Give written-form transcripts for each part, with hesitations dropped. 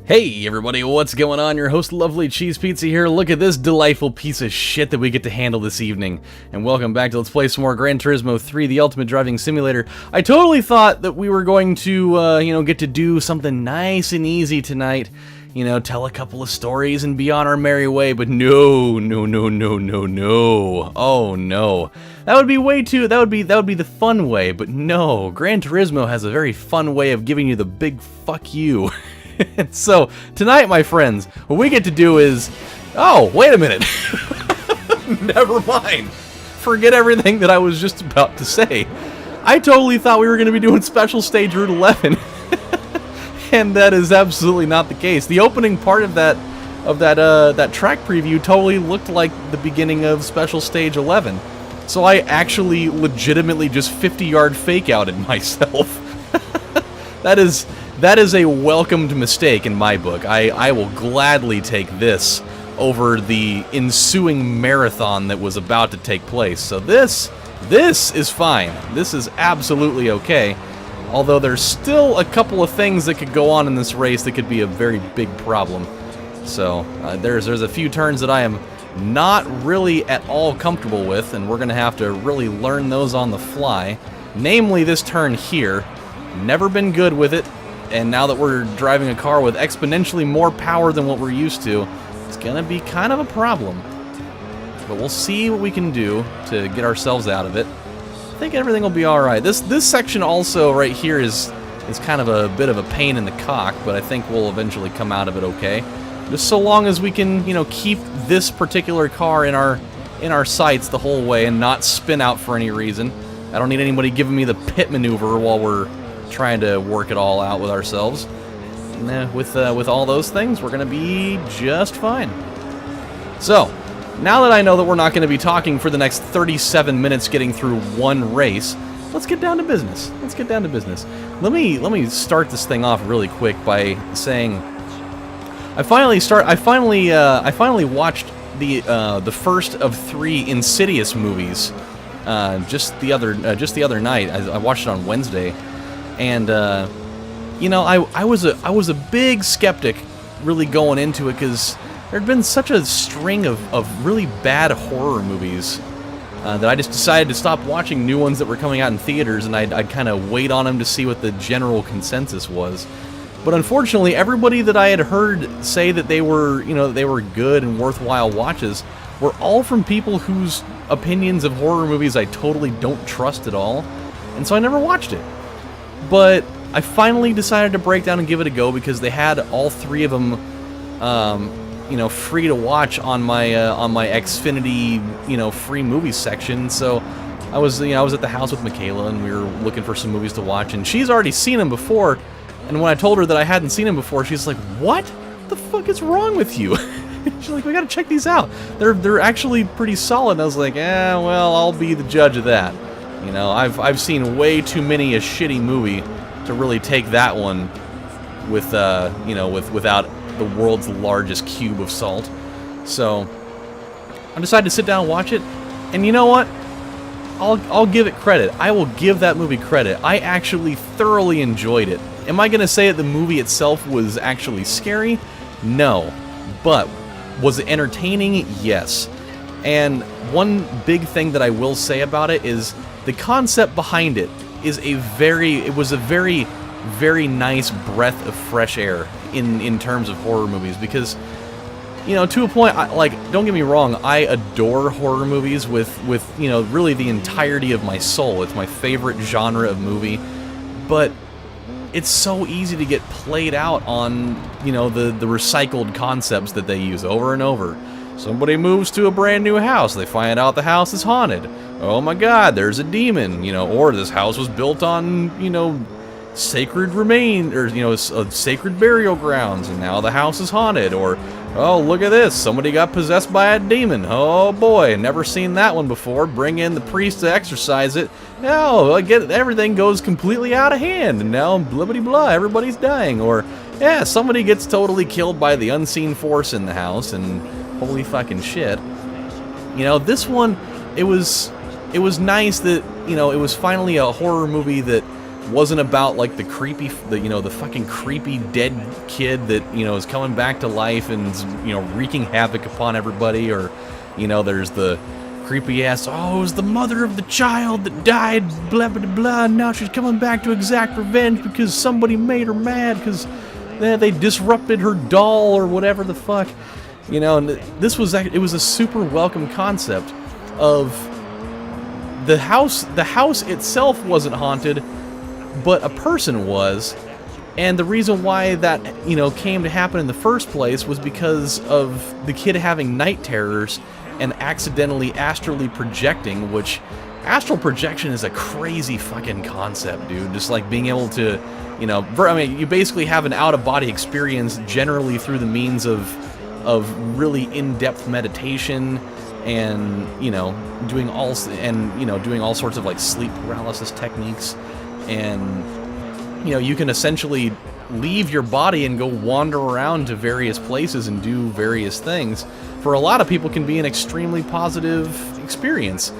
Hey everybody, what's going on? Your host LovelyCheesePizza here. Look at this delightful piece of shit that we get to handle this evening. And welcome back to Let's Play some more Gran Turismo 3, the Ultimate Driving Simulator. I totally thought that we were going to, get to do something nice and easy tonight. You know, tell a couple of stories and be on our merry way, but no. Oh no. That would be way too, that would be the fun way, but no. Gran Turismo has a very fun way of giving you the big fuck you. So, tonight, my friends, what we get to do is... Oh, wait a minute. Never mind. Forget everything that I was just about to say. I totally thought we were going to be doing Special Stage Route 11. And that is absolutely not the case. The opening part of that track preview totally looked like the beginning of Special Stage 11. So I actually legitimately just 50-yard fake-outed myself. That is a welcomed mistake in my book. I will gladly take this over the ensuing marathon that was about to take place. So this is fine. This is absolutely okay. Although there's still a couple of things that could go on in this race that could be a very big problem. So there's a few turns that I am not really at all comfortable with, and we're going to have to really learn those on the fly. Namely this turn here. Never been good with it. And now that we're driving a car with exponentially more power than what we're used to, it's gonna be kind of a problem. But we'll see what we can do to get ourselves out of it. I think everything will be alright. This section also right here is kind of a bit of a pain in the cock, but I think we'll eventually come out of it okay. Just so long as we can, keep this particular car in our sights the whole way and not spin out for any reason. I don't need anybody giving me the pit maneuver while we're trying to work it all out with ourselves. And, with all those things, we're going to be just fine. So, now that I know that we're not going to be talking for the next 37 minutes getting through one race, let's get down to business. Let me start this thing off really quick by saying I finally watched the first of 3 Insidious movies just the other night. I watched it on Wednesday. And, I was a big skeptic really going into it because there had been such a string of really bad horror movies that I just decided to stop watching new ones that were coming out in theaters, and I'd kind of wait on them to see what the general consensus was. But unfortunately, everybody that I had heard say that they were good and worthwhile watches were all from people whose opinions of horror movies I totally don't trust at all, and so I never watched it. But I finally decided to break down and give it a go because they had all 3 of them, free to watch on my Xfinity, free movies section. So I was at the house with Michaela and we were looking for some movies to watch, and she's already seen them before. And when I told her that I hadn't seen them before, she's like, "What the fuck is wrong with you?" She's like, "We gotta check these out. They're actually pretty solid." And I was like, well, I'll be the judge of that. I've seen way too many a shitty movie to really take that one without the world's largest cube of salt. So I decided to sit down and watch it, and you know what? I'll give it credit. I will give that movie credit. I actually thoroughly enjoyed it. Am I going to say that the movie itself was actually scary? No. But was it entertaining? Yes. And one big thing that I will say about it is the concept behind it is it was a very, very nice breath of fresh air in terms of horror movies, because, to a point, don't get me wrong, I adore horror movies with really the entirety of my soul. It's my favorite genre of movie, but it's so easy to get played out on, the recycled concepts that they use over and over. Somebody moves to a brand new house. They find out the house is haunted. Oh my god, there's a demon, or this house was built on, sacred sacred burial grounds, and now the house is haunted. Or, oh, look at this, somebody got possessed by a demon. Oh boy, never seen that one before. Bring in the priest to exorcise it. Now, everything goes completely out of hand, and now, blibbity blah, everybody's dying. Or, yeah, somebody gets totally killed by the unseen force in the house, and holy fucking shit. This one, it was nice that, it was finally a horror movie that wasn't about like the creepy, the fucking creepy dead kid that, is coming back to life and, wreaking havoc upon everybody, or, there's the creepy ass, oh, it was the mother of the child that died, blah, blah, blah, and now she's coming back to exact revenge because somebody made her mad because they disrupted her doll or whatever the fuck. And it was a super welcome concept of the house itself wasn't haunted, but a person was. And the reason why that, came to happen in the first place was because of the kid having night terrors and accidentally astrally projecting, which astral projection is a crazy fucking concept, dude. Just like being able to, you basically have an out-of-body experience generally through the means of really in-depth meditation and, doing all sorts of like sleep paralysis techniques. And, you can essentially leave your body and go wander around to various places and do various things. For a lot of people, can be an extremely positive experience.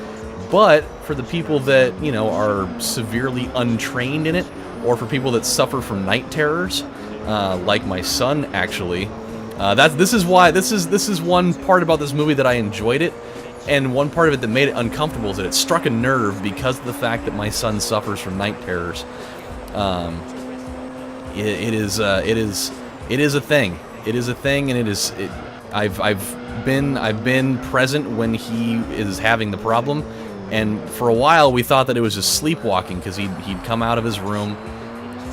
But for the people that, are severely untrained in it, or for people that suffer from night terrors, like my son actually, this is one part about this movie that I enjoyed it, and one part of it that made it uncomfortable is that it struck a nerve because of the fact that my son suffers from night terrors. It is a thing. It is a thing, and I've been present when he is having the problem, and for a while we thought that it was just sleepwalking because he'd come out of his room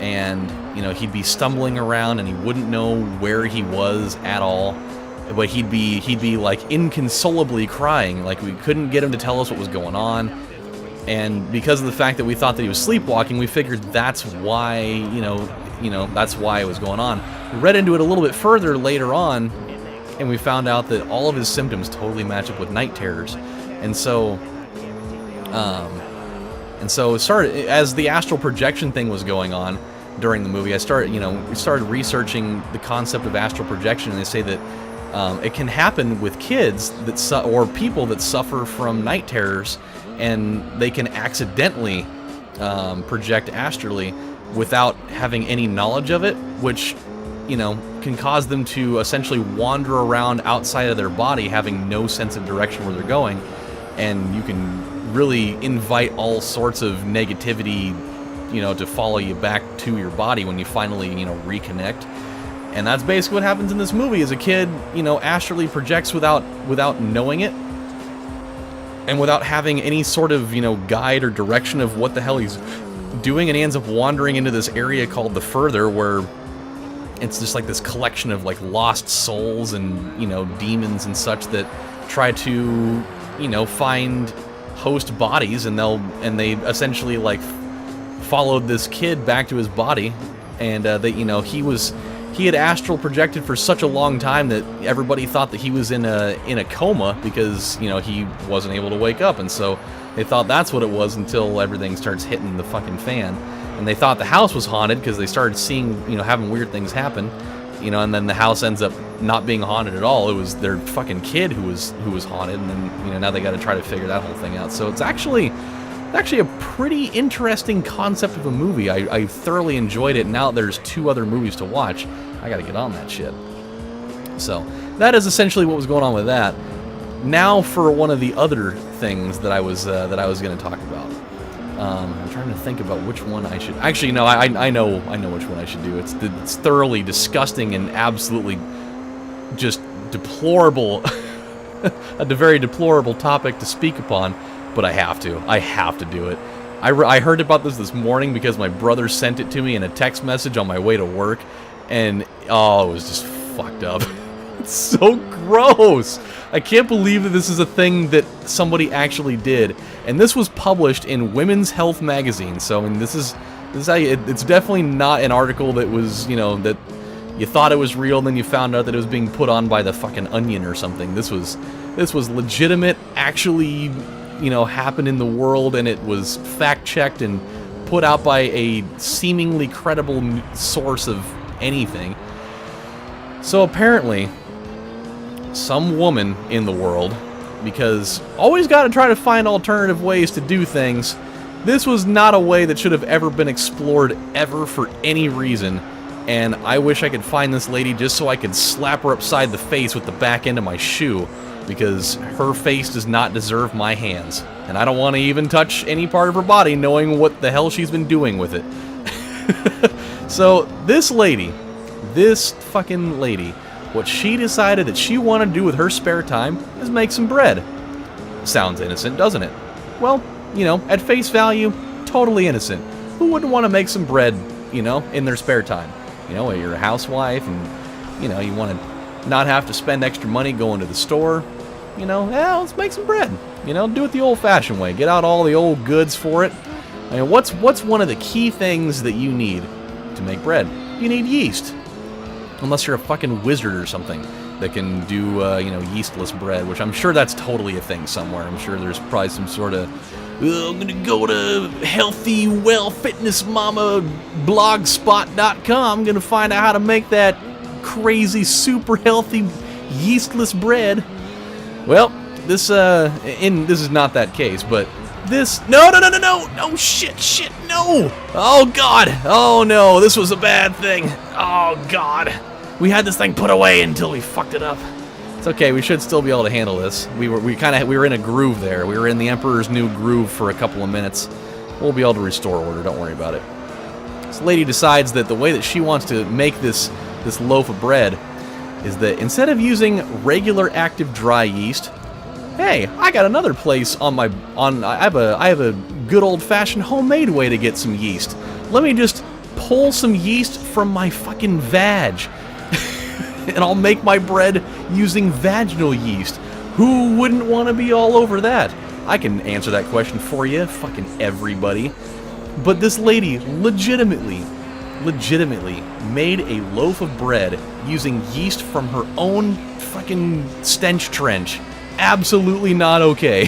and he'd be stumbling around and he wouldn't know where he was at all, but he'd be like inconsolably crying, like we couldn't get him to tell us what was going on. And because of the fact that we thought that he was sleepwalking, we figured that's why, that's why it was going on. We read into it a little bit further later on, and we found out that all of his symptoms totally match up with night terrors. And so it started, as the astral projection thing was going on during the movie, we started researching the concept of astral projection, and they say that it can happen with kids or people that suffer from night terrors, and they can accidentally project astrally without having any knowledge of it, which, can cause them to essentially wander around outside of their body, having no sense of direction where they're going, and you can really invite all sorts of negativity, to follow you back to your body when you finally, reconnect. And that's basically what happens in this movie. Is a kid, astrally projects without knowing it, and without having any sort of, guide or direction of what the hell he's doing, and he ends up wandering into this area called the Further, where it's just like this collection of like lost souls and, demons and such that try to, find host bodies, and they essentially like followed this kid back to his body, and he had astral projected for such a long time that everybody thought that he was in a coma because, he wasn't able to wake up, and so they thought that's what it was until everything starts hitting the fucking fan. And they thought the house was haunted because they started seeing, having weird things happen, and then the house ends up not being haunted at all. It was their fucking kid who was haunted, and then, now they got to try to figure that whole thing out. So it's actually a pretty interesting concept of a movie. I thoroughly enjoyed it. Now there's 2 other movies to watch. I got to get on that shit. So that is essentially what was going on with that. Now for one of the other things that I was going to talk about. I'm trying to think about which one I should. Actually, no, I know which one I should do. It's thoroughly disgusting and absolutely just deplorable, a very deplorable topic to speak upon. But I have to do it. I heard about this morning because my brother sent it to me in a text message on my way to work, and it was just fucked up. It's so gross. I can't believe that this is a thing that somebody actually did, and this was published in Women's Health magazine. So I mean, this is how it's definitely not an article that was, that you thought it was real, and then you found out that it was being put on by the fucking Onion or something. This was legitimate, actually, happened in the world, and it was fact-checked and put out by a seemingly credible source of anything. So apparently, some woman in the world, because always got to try to find alternative ways to do things, This was not a way that should have ever been explored ever for any reason, and I wish I could find this lady just so I could slap her upside the face with the back end of my shoe, because her face does not deserve my hands, and I don't want to even touch any part of her body knowing what the hell she's been doing with it. So this lady, this fucking lady, what she decided that she wanted to do with her spare time is make some bread. Sounds innocent, doesn't it? Well, you know, at face value, totally innocent. Who wouldn't want to make some bread, you know, in their spare time? You know, you're a housewife and, you know, you want to not have to spend extra money going to the store. You know, yeah, let's make some bread. You know, do it the old-fashioned way. Get out all the old goods for it. I mean, what's one of the key things that you need to make bread? You need yeast. Unless you're a fucking wizard or something that can do, you know, yeastless bread, which I'm sure that's totally a thing somewhere. I'm sure there's probably some sort of, I'm gonna go to Healthy Well Fitness Mama blogspot.com. I'm gonna find out how to make that crazy, super healthy, yeastless bread. Well, this is not that case, but this, no, shit, no! Oh, God! Oh, no, this was a bad thing. Oh, God. We had this thing put away until we fucked it up. It's okay, we should still be able to handle this. We were in a groove there. We were in the Emperor's New Groove for a couple of minutes. We'll be able to restore order, don't worry about it. This lady decides that the way that she wants to make this loaf of bread is that instead of using regular active dry yeast, hey, I got another place I have a good old-fashioned homemade way to get some yeast. Let me just pull some yeast from my fucking vag, and I'll make my bread using vaginal yeast. Who wouldn't want to be all over that? I can answer that question for you, fucking everybody. But this lady legitimately made a loaf of bread using yeast from her own fucking stench trench. Absolutely not okay.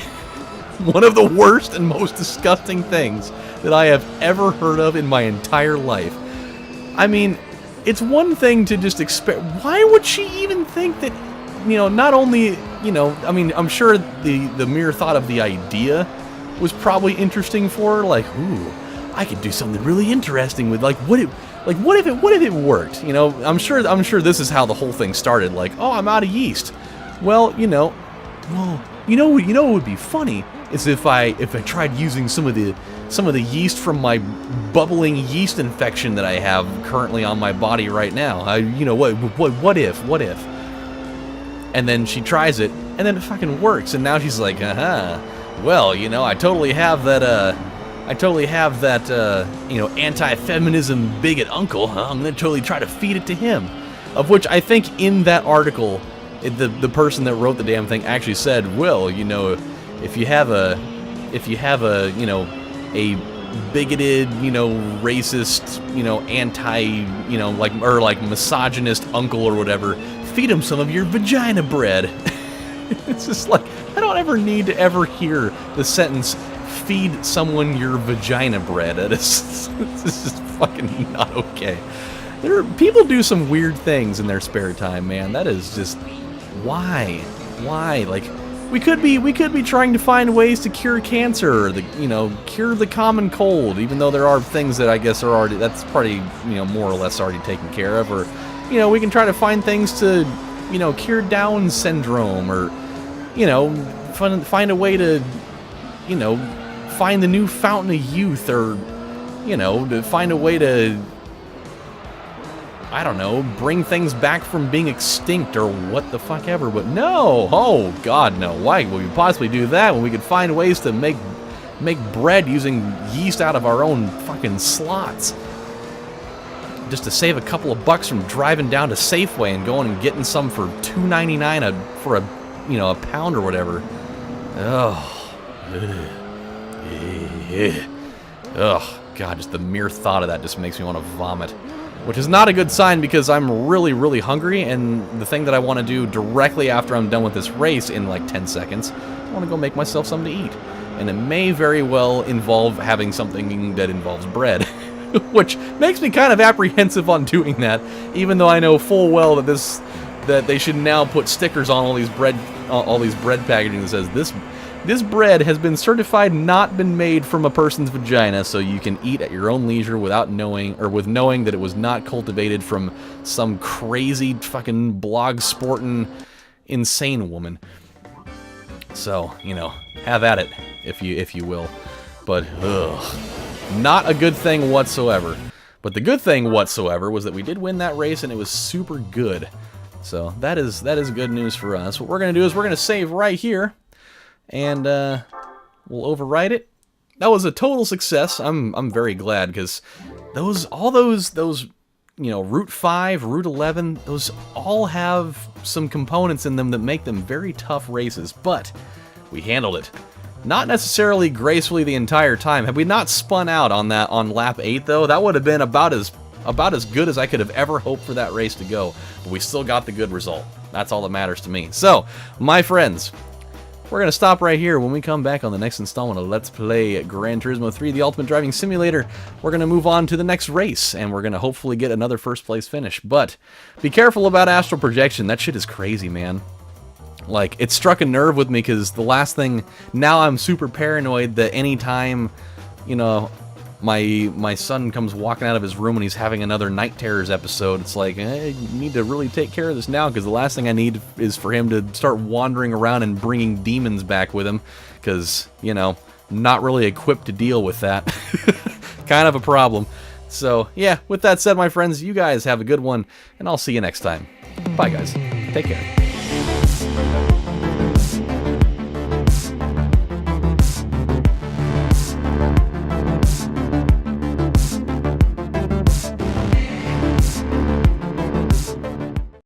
One of the worst and most disgusting things that I have ever heard of in my entire life. I mean, it's one thing to just expect. Why would she even think that, you know, not only, you know, I mean, I'm sure the mere thought of the idea was probably interesting for her, like, ooh, I could do something really interesting with, like, what if it worked? You know, I'm sure this is how the whole thing started, like, oh, I'm out of yeast. Well, you know what would be funny is if I tried using some of the yeast from my bubbling yeast infection that I have currently on my body right now. You know, what if? And then she tries it, and then it fucking works, and now she's like, well, you know, I totally have that, you know, anti-feminism bigot uncle, huh? I'm gonna totally try to feed it to him. Of which I think in that article, the person that wrote the damn thing actually said, well, you know, if you have a, you know, a bigoted, you know, racist, you know, anti, you know, like misogynist uncle or whatever, feed him some of your vagina bread. It's just like, I don't ever need to ever hear the sentence, feed someone your vagina bread. It's just fucking not okay. People do some weird things in their spare time, man. That is just, why? Like, we could be trying to find ways to cure cancer, or cure the common cold, even though there are things that I guess are already, that's probably, you know, more or less already taken care of, or, you know, we can try to find things to, you know, cure Down syndrome, or, you know, find a way to, you know, find the new fountain of youth, or, you know, to find a way to, I don't know, bring things back from being extinct or what the fuck ever, but no! Oh, God, no. Why would we possibly do that when we could find ways to make bread using yeast out of our own fucking slots? Just to save a couple of bucks from driving down to Safeway and going and getting some for $2.99 for a, you know, a pound or whatever. Oh. Ugh. God, just the mere thought of that just makes me want to vomit. Which is not a good sign, because I'm really, really hungry, and the thing that I want to do directly after I'm done with this race in like 10 seconds, I want to go make myself something to eat. And it may very well involve having something that involves bread. Which makes me kind of apprehensive on doing that, even though I know full well that they should now put stickers on all these bread packaging that says This bread has been certified not been made from a person's vagina, so you can eat at your own leisure without knowing, or with knowing that it was not cultivated from some crazy fucking blog sporting insane woman. So, you know, have at it, if you will. But, ugh, not a good thing whatsoever. But the good thing whatsoever was that we did win that race, and it was super good. So that is good news for us. What we're gonna do is we're gonna save right here, and we'll overwrite it. That was a total success. I'm very glad, because all those you know, Route 5, Route 11, those all have some components in them that make them very tough races, but we handled it. Not necessarily gracefully the entire time. Had we not spun out on lap 8 though, that would have been about as good as I could have ever hoped for that race to go. But we still got the good result. That's all that matters to me. So, my friends, we're going to stop right here. When we come back on the next installment of Let's Play Gran Turismo 3, the Ultimate Driving Simulator, we're going to move on to the next race, and we're going to hopefully get another first place finish. But be careful about astral projection. That shit is crazy, man. Like, it struck a nerve with me, because the last thing, now I'm super paranoid that anytime, you know, my son comes walking out of his room and he's having another Night Terrors episode, it's like, you need to really take care of this now, because the last thing I need is for him to start wandering around and bringing demons back with him, because, you know, not really equipped to deal with that. Kind of a problem. So, yeah, with that said, my friends, you guys have a good one, and I'll see you next time. Bye, guys. Take care.